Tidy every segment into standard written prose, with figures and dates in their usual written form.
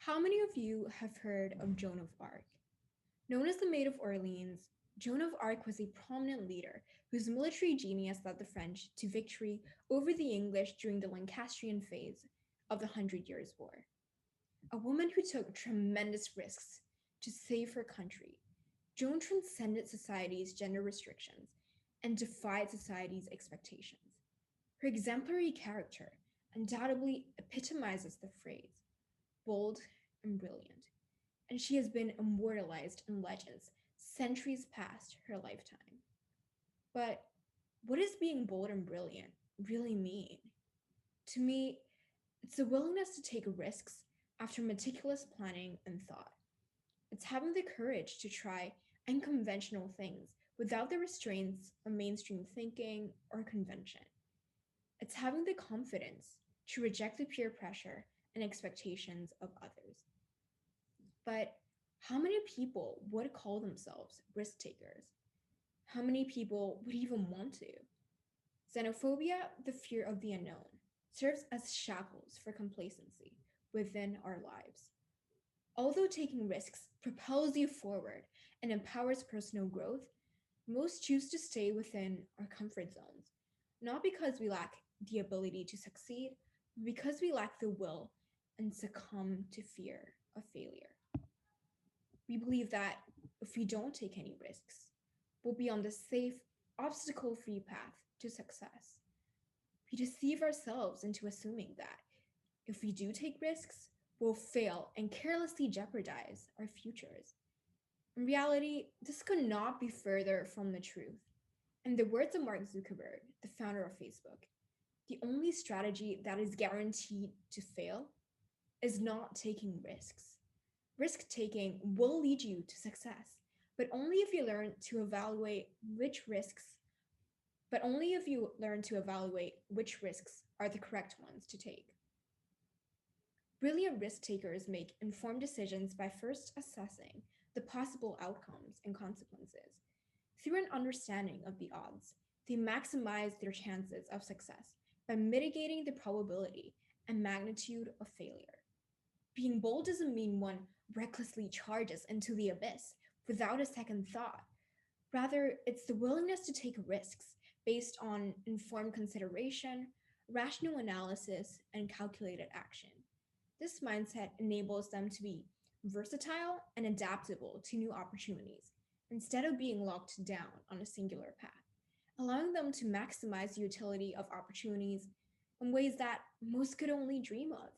How many of you have heard of Joan of Arc? Known as the Maid of Orleans, Joan of Arc was a prominent leader whose military genius led the French to victory over the English during the Lancastrian phase of the Hundred Years' War. A woman who took tremendous risks to save her country, Joan transcended society's gender restrictions and defied society's expectations. Her exemplary character undoubtedly epitomizes the phrase bold and brilliant, and she has been immortalized in legends centuries past her lifetime. But what does being bold and brilliant really mean? To me, it's the willingness to take risks after meticulous planning and thought. It's having the courage to try unconventional things without the restraints of mainstream thinking or convention. It's having the confidence to reject the peer pressure and expectations of others. But how many people would call themselves risk takers? How many people would even want to? Xenophobia, the fear of the unknown, serves as shackles for complacency within our lives. Although taking risks propels you forward and empowers personal growth, most choose to stay within our comfort zones, not because we lack the ability to succeed, but because we lack the will and succumb to fear of failure. We believe that if we don't take any risks, we'll be on the safe, obstacle free path to success. We deceive ourselves into assuming that if we do take risks, we'll fail and carelessly jeopardize our futures. In reality, this could not be further from the truth. In the words of Mark Zuckerberg, the founder of Facebook, the only strategy that is guaranteed to fail is not taking risks. Risk taking will lead you to success, but only if you learn to evaluate which risks, but only if you learn to evaluate which risks are the correct ones to take. Brilliant risk takers make informed decisions by first assessing the possible outcomes and consequences. Through an understanding of the odds, they maximize their chances of success by mitigating the probability and magnitude of failure. Being bold doesn't mean one recklessly charges into the abyss without a second thought. Rather, it's the willingness to take risks based on informed consideration, rational analysis, and calculated action. This mindset enables them to be versatile and adaptable to new opportunities instead of being locked down on a singular path, allowing them to maximize the utility of opportunities in ways that most could only dream of.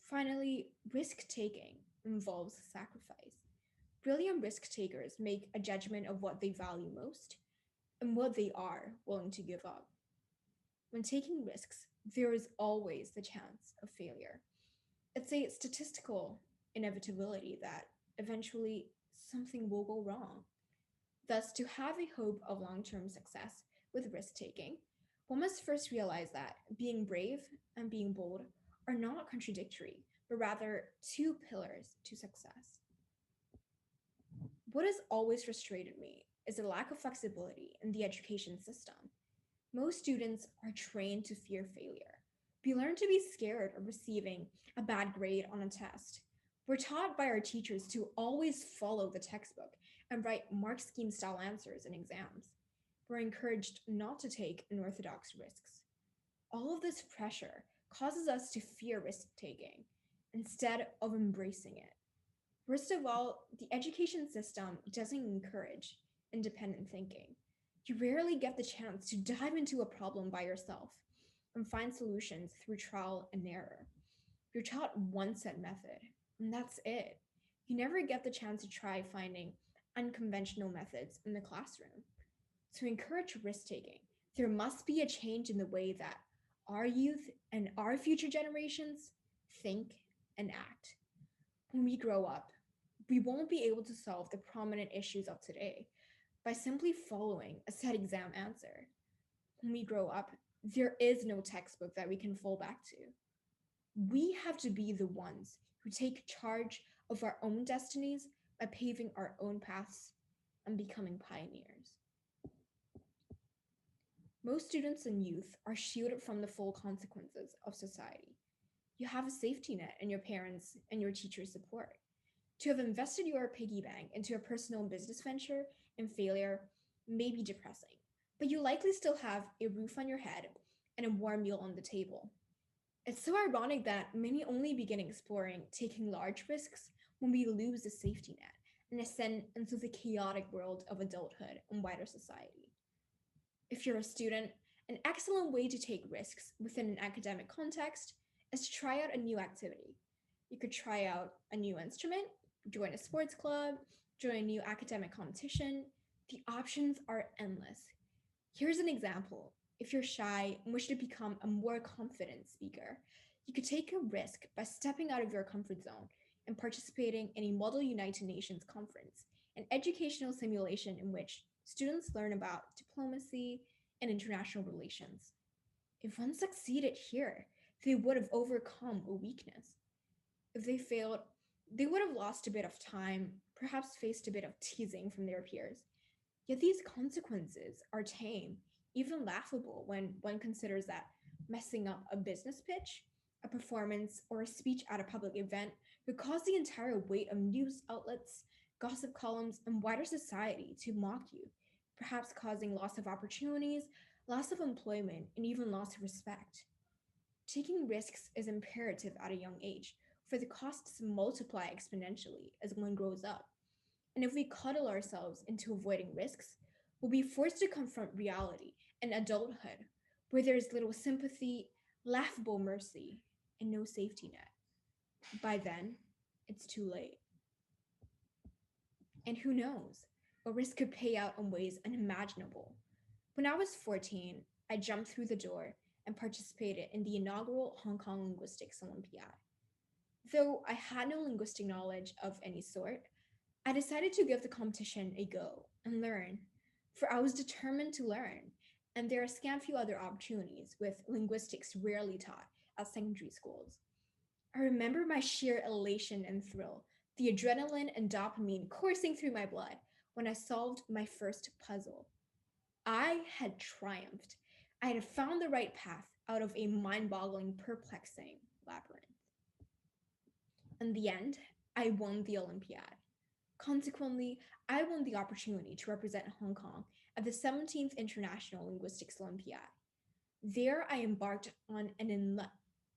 Finally, risk taking involves sacrifice. Brilliant risk takers make a judgment of what they value most and what they are willing to give up. When taking risks, there is always the chance of failure. It's a statistical inevitability that eventually something will go wrong. Thus, to have a hope of long term success with risk taking, one must first realize that being brave and being bold are not contradictory, but rather two pillars to success. What has always frustrated me is the lack of flexibility in the education system. Most students are trained to fear failure. We learn to be scared of receiving a bad grade on a test. We're taught by our teachers to always follow the textbook and write mark scheme style answers in exams. We're encouraged not to take unorthodox risks. All of this pressure causes us to fear risk taking instead of embracing it. Worst of all, the education system doesn't encourage independent thinking. You rarely get the chance to dive into a problem by yourself and find solutions through trial and error. You're taught one set method, and that's it. You never get the chance to try finding unconventional methods in the classroom. To encourage risk taking, there must be a change in the way that our youth and our future generations think and act. When we grow up, we won't be able to solve the prominent issues of today by simply following a set exam answer. When we grow up, there is no textbook that we can fall back to. We have to be the ones who take charge of our own destinies by paving our own paths and becoming pioneers. Most students and youth are shielded from the full consequences of society. You have a safety net in your parents and your teacher's support. To have invested your piggy bank into a personal business venture and failure may be depressing, but you likely still have a roof on your head and a warm meal on the table. It's so ironic that many only begin exploring taking large risks when we lose the safety net and ascend into the chaotic world of adulthood and wider society. If you're a student, an excellent way to take risks within an academic context is to try out a new activity. You could try out a new instrument, join a sports club, join a new academic competition. The options are endless. Here's an example. If you're shy and wish to become a more confident speaker, you could take a risk by stepping out of your comfort zone and participating in a Model United Nations conference, an educational simulation in which students learn about diplomacy and international relations. If one succeeded here, they would have overcome a weakness. If they failed, they would have lost a bit of time, perhaps faced a bit of teasing from their peers. Yet these consequences are tame, even laughable when one considers that messing up a business pitch, a performance, or a speech at a public event would cause the entire weight of news outlets, gossip columns, and wider society to mock you, perhaps causing loss of opportunities, loss of employment, and even loss of respect. Taking risks is imperative at a young age, for the costs multiply exponentially as one grows up. And if we coddle ourselves into avoiding risks, we'll be forced to confront reality and adulthood, where there's little sympathy, laughable mercy, and no safety net. By then, it's too late. And who knows? A risk could pay out in ways unimaginable. When I was 14, I jumped through the door and participated in the inaugural Hong Kong Linguistics Olympiad. Though I had no linguistic knowledge of any sort, I decided to give the competition a go and learn, for I was determined to learn, and there are scant few other opportunities with linguistics rarely taught at secondary schools. I remember my sheer elation and thrill, the adrenaline and dopamine coursing through my blood when I solved my first puzzle. I had triumphed. I had found the right path out of a mind boggling, perplexing labyrinth. In the end, I won the Olympiad. Consequently, I won the opportunity to represent Hong Kong at the 17th International Linguistics Olympiad. There I embarked on an enli-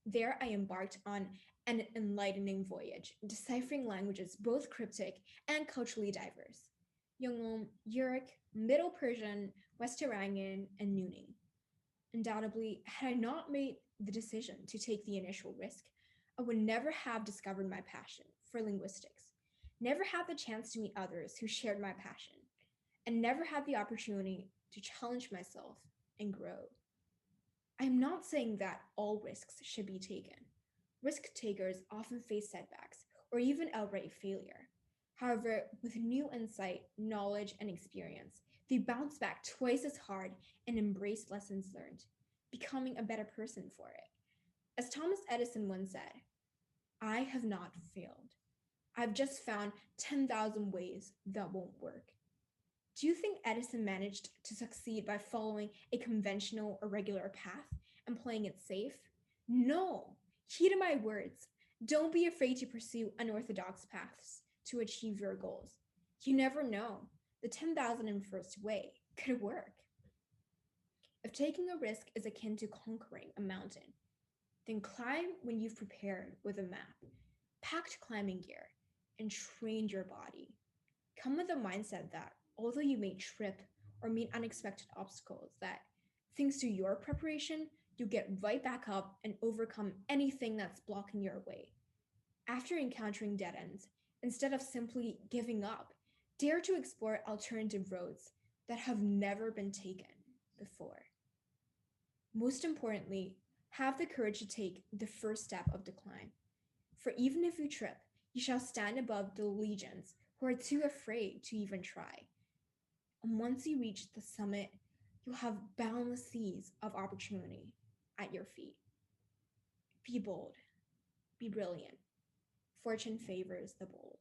there I embarked on an enlightening voyage, deciphering languages both cryptic and culturally diverse. Yungnam, Uruk, Middle Persian, West Irangan, and Nuni. Undoubtedly, had I not made the decision to take the initial risk, I would never have discovered my passion for linguistics, never had the chance to meet others who shared my passion, and never had the opportunity to challenge myself and grow. I'm not saying that all risks should be taken. Risk takers often face setbacks or even outright failure. However, with new insight, knowledge, and experience, they bounce back twice as hard and embrace lessons learned, becoming a better person for it. As Thomas Edison once said, I have not failed. I've just found 10,000 ways that won't work. Do you think Edison managed to succeed by following a conventional or regular path and playing it safe? No. Heed my words. Don't be afraid to pursue unorthodox paths to achieve your goals. You never know. The 10,001st way could work. If taking a risk is akin to conquering a mountain, then climb when you've prepared with a map, packed climbing gear, and trained your body. Come with a mindset that although you may trip or meet unexpected obstacles, that thanks to your preparation, you get right back up and overcome anything that's blocking your way. After encountering dead ends, instead of simply giving up, dare to explore alternative roads that have never been taken before. Most importantly, have the courage to take the first step of the climb. For even if you trip, you shall stand above the legions who are too afraid to even try. And once you reach the summit, you'll have boundless seas of opportunity at your feet. Be bold, be brilliant. Fortune favors the bold.